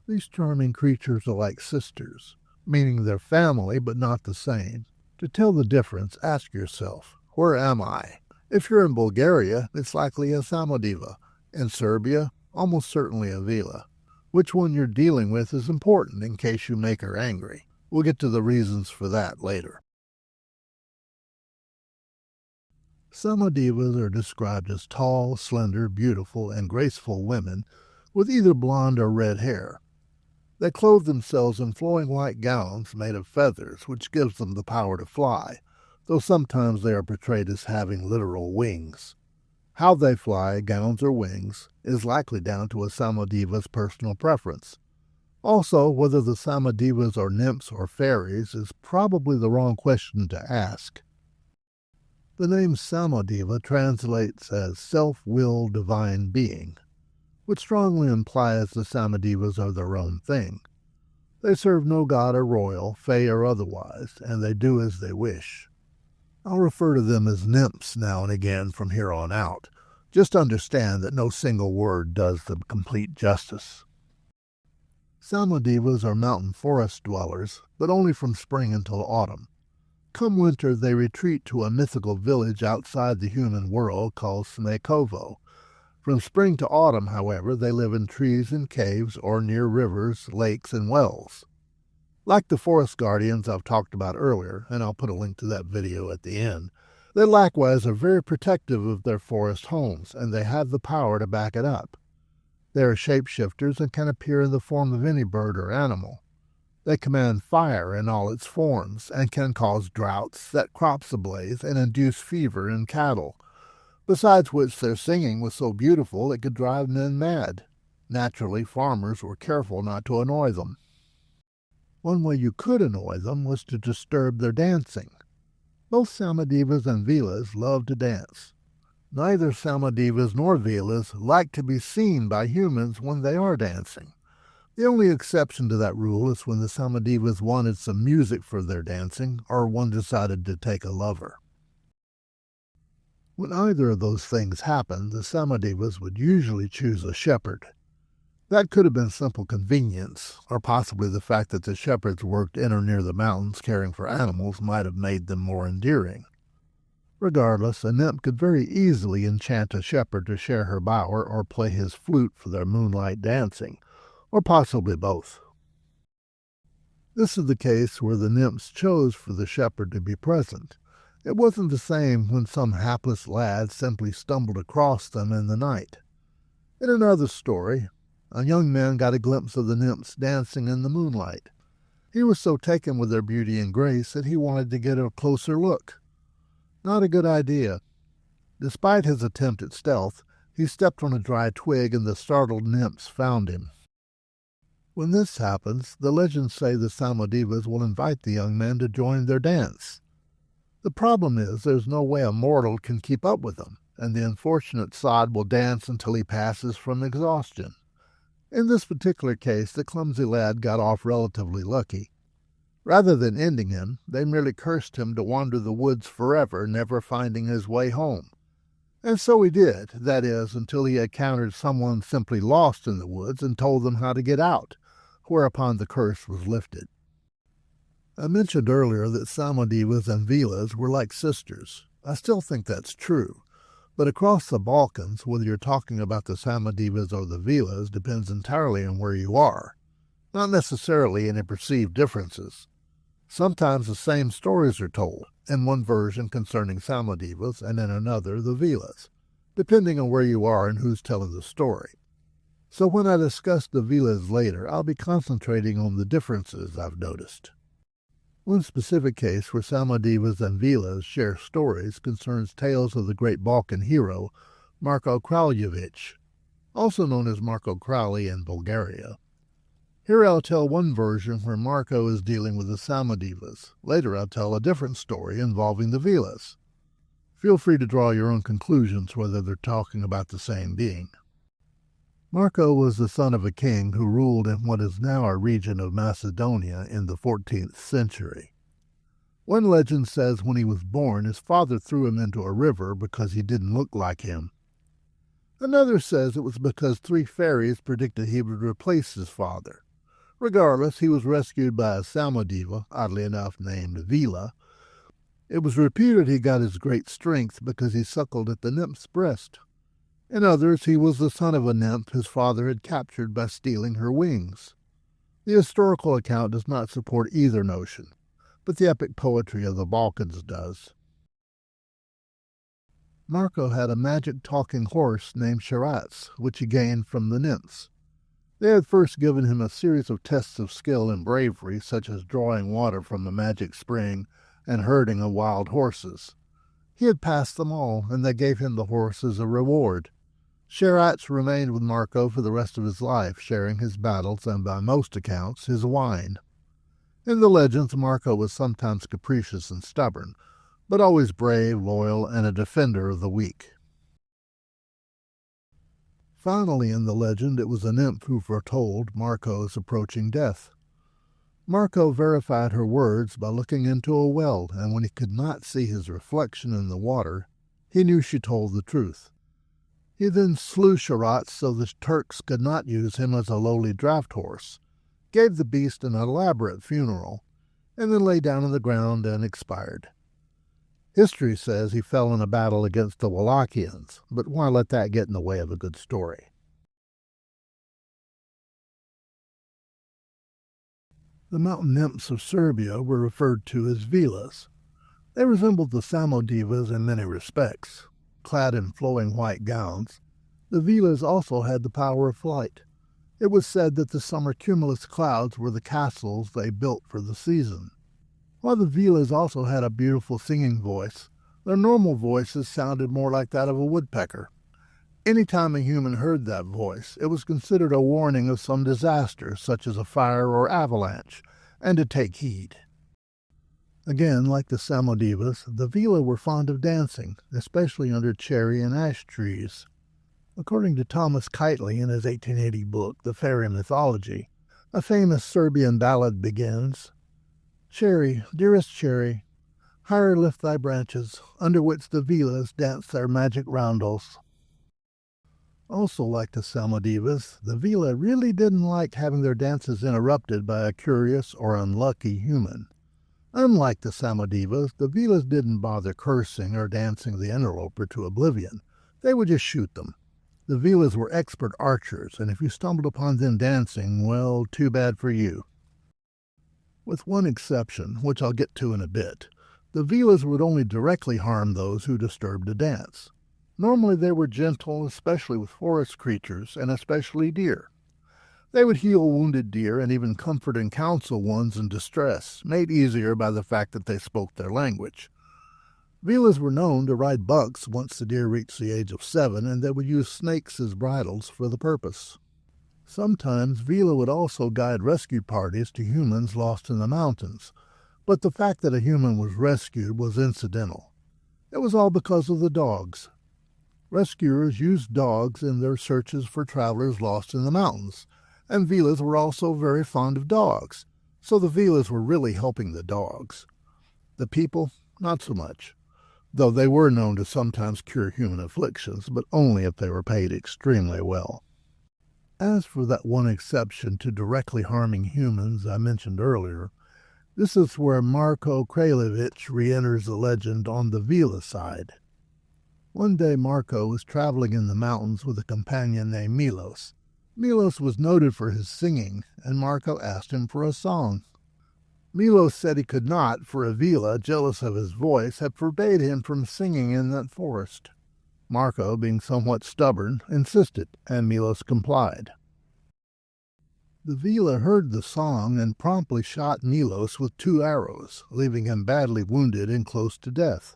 These charming creatures are like sisters, meaning they're family but not the same. To tell the difference, ask yourself, where am I? If you're in Bulgaria, it's likely a Samodiva. In Serbia, almost certainly a Veela. Which one you're dealing with is important in case you make her angry. We'll get to the reasons for that later. Samodivas are described as tall, slender, beautiful, and graceful women with either blonde or red hair. They clothe themselves in flowing white gowns made of feathers, which gives them the power to fly, though sometimes they are portrayed as having literal wings. How they fly, gowns or wings, is likely down to a Samodiva's personal preference. Also, whether the Samodivas are nymphs or fairies is probably the wrong question to ask. The name Samodiva translates as self-willed divine being, which strongly implies the Samodivas are their own thing. They serve no god or royal, fey or otherwise, and they do as they wish. I'll refer to them as nymphs now and again from here on out. Just understand that no single word does them complete justice. Samodivas are mountain forest dwellers, but only from spring until autumn. Come winter, they retreat to a mythical village outside the human world called Smekovo. From spring to autumn, however, they live in trees and caves or near rivers, lakes, and wells. Like the forest guardians I've talked about earlier, and I'll put a link to that video at the end, they likewise are very protective of their forest homes, and they have the power to back it up. They are shapeshifters and can appear in the form of any bird or animal. They command fire in all its forms and can cause droughts, set crops ablaze, and induce fever in cattle. Besides which, their singing was so beautiful it could drive men mad. Naturally, farmers were careful not to annoy them. One way you could annoy them was to disturb their dancing. Both Samodivas and Veelas love to dance. Neither Samodivas nor Veelas like to be seen by humans when they are dancing. The only exception to that rule is when the Samodivas wanted some music for their dancing, or one decided to take a lover. When either of those things happened, the Samodivas would usually choose a shepherd. That could have been simple convenience, or possibly the fact that the shepherds worked in or near the mountains caring for animals might have made them more endearing. Regardless, a nymph could very easily enchant a shepherd to share her bower or play his flute for their moonlight dancing, or possibly both. This is the case where the nymphs chose for the shepherd to be present. It wasn't the same when some hapless lad simply stumbled across them in the night. In another story, a young man got a glimpse of the nymphs dancing in the moonlight. He was so taken with their beauty and grace that he wanted to get a closer look. Not a good idea. Despite his attempt at stealth, he stepped on a dry twig and the startled nymphs found him. When this happens, the legends say the Samodivas will invite the young man to join their dance. The problem is there's no way a mortal can keep up with them, and the unfortunate sod will dance until he passes from exhaustion. In this particular case, the clumsy lad got off relatively lucky. Rather than ending him, they merely cursed him to wander the woods forever, never finding his way home. And so he did, that is, until he encountered someone simply lost in the woods and told them how to get out, whereupon the curse was lifted. I mentioned earlier that Samodivas and Veelas were like sisters. I still think that's true. But across the Balkans, whether you're talking about the Samodivas or the Veelas depends entirely on where you are, not necessarily any perceived differences. Sometimes the same stories are told, in one version concerning Samodivas and in another the Veelas, depending on where you are and who's telling the story. So when I discuss the Veelas later, I'll be concentrating on the differences I've noticed. One specific case where Samodivas and Veelas share stories concerns tales of the great Balkan hero, Marko Kraljevic, also known as Marko Crowley in Bulgaria. Here I'll tell one version where Marko is dealing with the Samodivas. Later I'll tell a different story involving the Veelas. Feel free to draw your own conclusions whether they're talking about the same being. Marko was the son of a king who ruled in what is now a region of Macedonia in the 14th century. One legend says when he was born, his father threw him into a river because he didn't look like him. Another says it was because 3 fairies predicted he would replace his father. Regardless, he was rescued by a Samodiva, oddly enough named Veela. It was reputed he got his great strength because he suckled at the nymph's breast. In others, he was the son of a nymph his father had captured by stealing her wings. The historical account does not support either notion, but the epic poetry of the Balkans does. Marco had a magic talking horse named Sharats, which he gained from the nymphs. They had first given him a series of tests of skill and bravery, such as drawing water from a magic spring and herding of wild horses. He had passed them all, and they gave him the horse as a reward. Sharats remained with Marco for the rest of his life, sharing his battles and, by most accounts, his wine. In the legends, Marco was sometimes capricious and stubborn, but always brave, loyal, and a defender of the weak. Finally, in the legend, it was a nymph who foretold Marco's approaching death. Marco verified her words by looking into a well, and when he could not see his reflection in the water, he knew she told the truth. He then slew Sharats so the Turks could not use him as a lowly draft horse, gave the beast an elaborate funeral, and then lay down on the ground and expired. History says he fell in a battle against the Wallachians, but why let that get in the way of a good story? The mountain nymphs of Serbia were referred to as Veelas. They resembled the Samodivas in many respects. Clad in flowing white gowns, the Veelas also had the power of flight. It was said that the summer cumulus clouds were the castles they built for the season. While the Veelas also had a beautiful singing voice, their normal voices sounded more like that of a woodpecker. Any time a human heard that voice, it was considered a warning of some disaster, such as a fire or avalanche, and to take heed. Again, like the Samodivas, the Veela were fond of dancing, especially under cherry and ash trees. According to Thomas Kitely in his 1880 book, The Fairy Mythology, a famous Serbian ballad begins, "Cherry, dearest cherry, higher lift thy branches, under which the Veelas dance their magic roundels." Also, like the Samodivas, the Veela really didn't like having their dances interrupted by a curious or unlucky human. Unlike the Samodivas, the Veelas didn't bother cursing or dancing the interloper to oblivion. They would just shoot them. The Veelas were expert archers, and if you stumbled upon them dancing, well, too bad for you. With one exception, which I'll get to in a bit, the Veelas would only directly harm those who disturbed a dance. Normally they were gentle, especially with forest creatures, and especially deer. They would heal wounded deer and even comfort and counsel ones in distress, made easier by the fact that they spoke their language. Veelas were known to ride bucks once the deer reached the age of 7, and they would use snakes as bridles for the purpose. Sometimes Veela would also guide rescue parties to humans lost in the mountains, but the fact that a human was rescued was incidental. It was all because of the dogs. Rescuers used dogs in their searches for travelers lost in the mountains, and Veelas were also very fond of dogs, so the Veelas were really helping the dogs. The people, not so much, though they were known to sometimes cure human afflictions, but only if they were paid extremely well. As for that one exception to directly harming humans I mentioned earlier, this is where Marko Kraljevic re-enters the legend on the Veela side. One day Marko was traveling in the mountains with a companion named Milos. Milos was noted for his singing, and Marko asked him for a song. Milos said he could not, for a Veela, jealous of his voice, had forbade him from singing in that forest. Marko, being somewhat stubborn, insisted, and Milos complied. The Veela heard the song and promptly shot Milos with 2 arrows, leaving him badly wounded and close to death.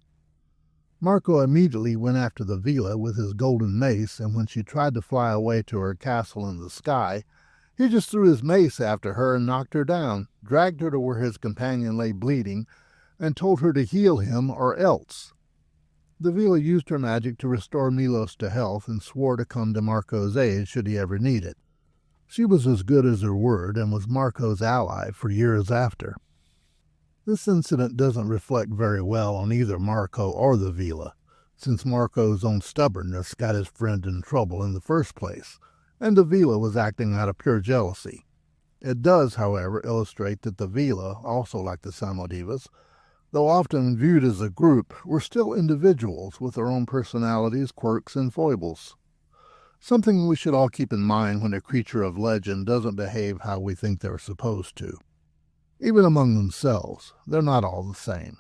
Marko immediately went after the Veela with his golden mace, and when she tried to fly away to her castle in the sky, he just threw his mace after her and knocked her down, dragged her to where his companion lay bleeding, and told her to heal him or else. The Veela used her magic to restore Milos to health and swore to come to Marko's aid should he ever need it. She was as good as her word and was Marko's ally for years after. This incident doesn't reflect very well on either Marko or the Veela, since Marko's own stubbornness got his friend in trouble in the first place, and the Veela was acting out of pure jealousy. It does, however, illustrate that the Veela, also like the Samodivas, though often viewed as a group, were still individuals with their own personalities, quirks, and foibles. Something we should all keep in mind when a creature of legend doesn't behave how we think they're supposed to. Even among themselves, they're not all the same.